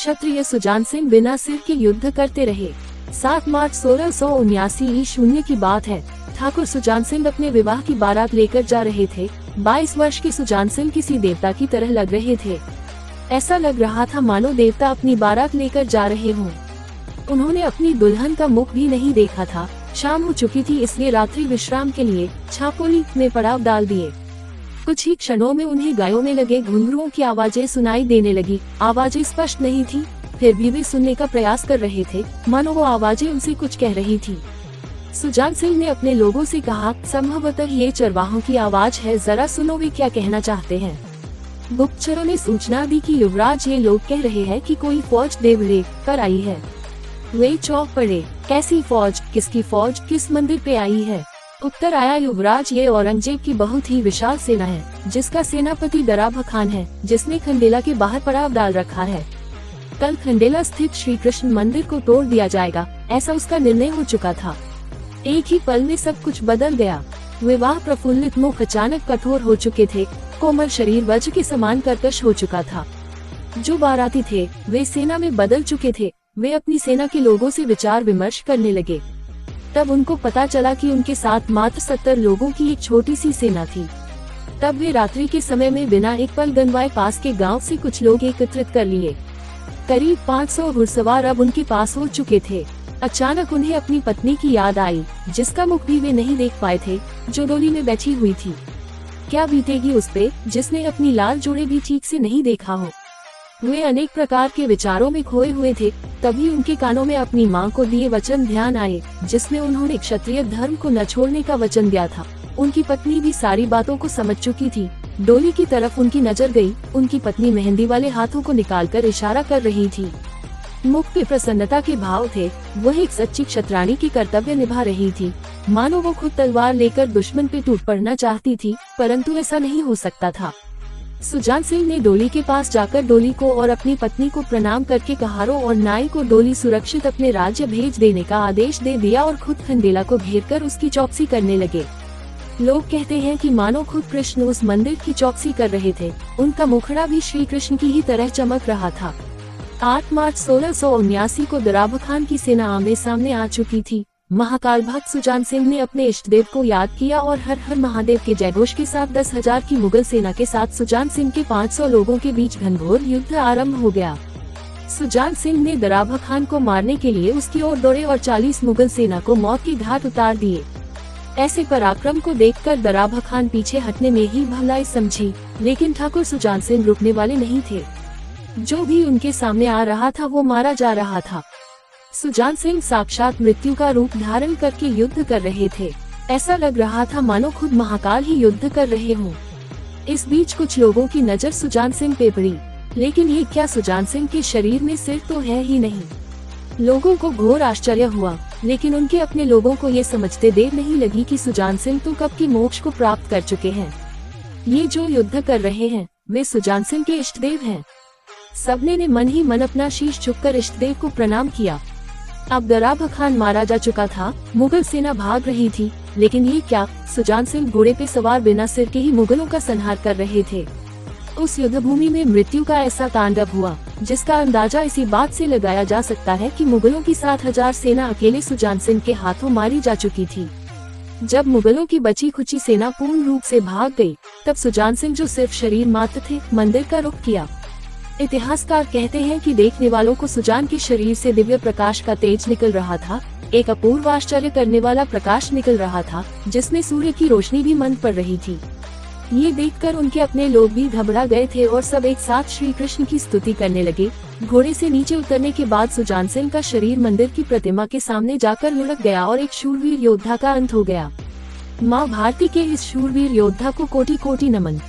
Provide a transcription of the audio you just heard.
क्षत्रिय सुजान सिंह बिना सिर के युद्ध करते रहे। 7 मार्च 1679 ईस्वी की बात है। ठाकुर सुजान सिंह अपने विवाह की बारात लेकर जा रहे थे। 22 वर्ष के सुजान सिंह किसी देवता की तरह लग रहे थे। ऐसा लग रहा था मानो देवता अपनी बारात लेकर जा रहे हों। उन्होंने अपनी दुल्हन का मुख भी नहीं देखा था। शाम हो चुकी थी, इसलिए रात्रि विश्राम के लिए छापोली में पड़ाव डाल दिए। कुछ ही क्षणों में उन्हें गायों में लगे घुंघरुओं की आवाजें सुनाई देने लगी। आवाजें स्पष्ट नहीं थी, फिर भी वे सुनने का प्रयास कर रहे थे, मानो वो आवाजें उनसे कुछ कह रही थी। सुजान सिंह ने अपने लोगों से कहा, संभवतः ये चरवाहों की आवाज है, जरा सुनो वे क्या कहना चाहते हैं। गुप्तचरों ने सूचना दी कि युवराज, ये लोग कह रहे हैं कि कोई फौज देवले कर आई है। वे चौंक पड़े। कैसी फौज, किसकी फौज, किस मंदिर पे आई है? उत्तर आया, युवराज, ये औरंगजेब की बहुत ही विशाल सेना है, जिसका सेनापति दराबा खान है, जिसने खंडेला के बाहर पड़ाव डाल रखा है। कल खंडेला स्थित श्री कृष्ण मंदिर को तोड़ दिया जाएगा, ऐसा उसका निर्णय हो चुका था। एक ही पल में सब कुछ बदल गया। विवाह प्रफुल्लित मुख अचानक कठोर हो चुके थे, कोमल शरीर वज्र के समान कर्कश हो चुका था। जो बाराती थे वे सेना में बदल चुके थे। वे अपनी सेना के लोगों से विचार विमर्श करने लगे। तब उनको पता चला कि उनके साथ मात्र 70 लोगों की एक छोटी सी सेना थी। तब वे रात्रि के समय में बिना एक पल गंवाए पास के गांव से कुछ लोग एकत्रित कर लिए। करीब 500 घुड़सवार अब उनके पास हो चुके थे। अचानक उन्हें अपनी पत्नी की याद आई, जिसका मुख भी वे नहीं देख पाए थे, जो डोली में बैठी हुई थी। क्या बीतेगी उस पे, जिसने अपनी लाल जोड़े भी ठीक से नहीं देखा हो। वे अनेक प्रकार के विचारों में खोए हुए थे। तभी उनके कानों में अपनी मां को दिए वचन ध्यान आए, जिसमें उन्होंने क्षत्रिय धर्म को न छोड़ने का वचन दिया था। उनकी पत्नी भी सारी बातों को समझ चुकी थी। डोली की तरफ उनकी नजर गई। उनकी पत्नी मेहंदी वाले हाथों को निकालकर इशारा कर रही थी। मुख पे प्रसन्नता के भाव थे। वह एक सच्ची क्षत्राणी की कर्तव्य निभा रही थी, मानो वो खुद तलवार लेकर दुश्मन पे टूट पड़ना चाहती थी, परंतु ऐसा नहीं हो सकता था। सुजान सिंह ने डोली के पास जाकर डोली को और अपनी पत्नी को प्रणाम करके कहारों और नाई को डोली सुरक्षित अपने राज्य भेज देने का आदेश दे दिया और खुद खंडेला को घेरकर उसकी चौकसी करने लगे। लोग कहते हैं कि मानो खुद कृष्ण उस मंदिर की चौकसी कर रहे थे। उनका मुखड़ा भी श्री कृष्ण की ही तरह चमक रहा था। 8 मार्च 1679 को दराबा खान की सेना आमने सामने आ चुकी थी। महाकाल भक्त सुजान सिंह ने अपने इष्ट देव को याद किया और हर हर महादेव के जयघोष के साथ 10,000 की मुगल सेना के साथ सुजान सिंह के 500 लोगों के बीच घनघोर युद्ध आरंभ हो गया। सुजान सिंह ने दराबा खान को मारने के लिए उसकी ओर दौड़े और 40 मुगल सेना को मौत की घाट उतार दिए। ऐसे पराक्रम को देखकर दराबा खान पीछे हटने में ही भलाई समझी, लेकिन ठाकुर सुजान सिंह रुकने वाले नहीं थे। जो भी उनके सामने आ रहा था वो मारा जा रहा था। सुजान सिंह साक्षात मृत्यु का रूप धारण करके युद्ध कर रहे थे। ऐसा लग रहा था मानो खुद महाकाल ही युद्ध कर रहे हों। इस बीच कुछ लोगों की नजर सुजान सिंह पे पड़ी, लेकिन ये क्या, सुजान सिंह के शरीर में सिर तो है ही नहीं। लोगों को घोर आश्चर्य हुआ, लेकिन उनके अपने लोगों को ये समझते देर नहीं लगी कि सुजान सिंह तो कब की मोक्ष को प्राप्त कर चुके हैं। ये जो युद्ध कर रहे हैं वे सुजान सिंह के इष्ट देव हैं। सबने ने मन ही मन अपना शीश झुककर इष्ट देव को प्रणाम किया। अब दराबा खान मारा जा चुका था, मुगल सेना भाग रही थी, लेकिन ये क्या, सुजान सिंह घोड़े पे सवार बिना सिर के ही मुगलों का संहार कर रहे थे। उस युद्ध भूमि में मृत्यु का ऐसा तांडव हुआ, जिसका अंदाजा इसी बात से लगाया जा सकता है कि मुगलों की 7,000 सेना अकेले सुजान सिंह के हाथों मारी जा चुकी थी। जब मुगलों की बची खुची सेना पूर्ण रूप से भाग गई, तब सुजान सिंह जो सिर्फ शरीर मात्र थे, मंदिर का रुख किया। इतिहासकार कहते हैं कि देखने वालों को सुजान के शरीर से दिव्य प्रकाश का तेज निकल रहा था, एक अपूर्व आश्चर्य करने वाला प्रकाश निकल रहा था, जिसमें सूर्य की रोशनी भी मंद पड़ रही थी। ये देखकर उनके अपने लोग भी घबरा गए थे और सब एक साथ श्री कृष्ण की स्तुति करने लगे। घोड़े से नीचे उतरने के बाद सुजान सिंह का शरीर मंदिर की प्रतिमा के सामने जाकर लुढ़क गया और एक शूरवीर योद्धा का अंत हो गया। माँ भारती के इस शूरवीर योद्धा को कोटि कोटि नमन।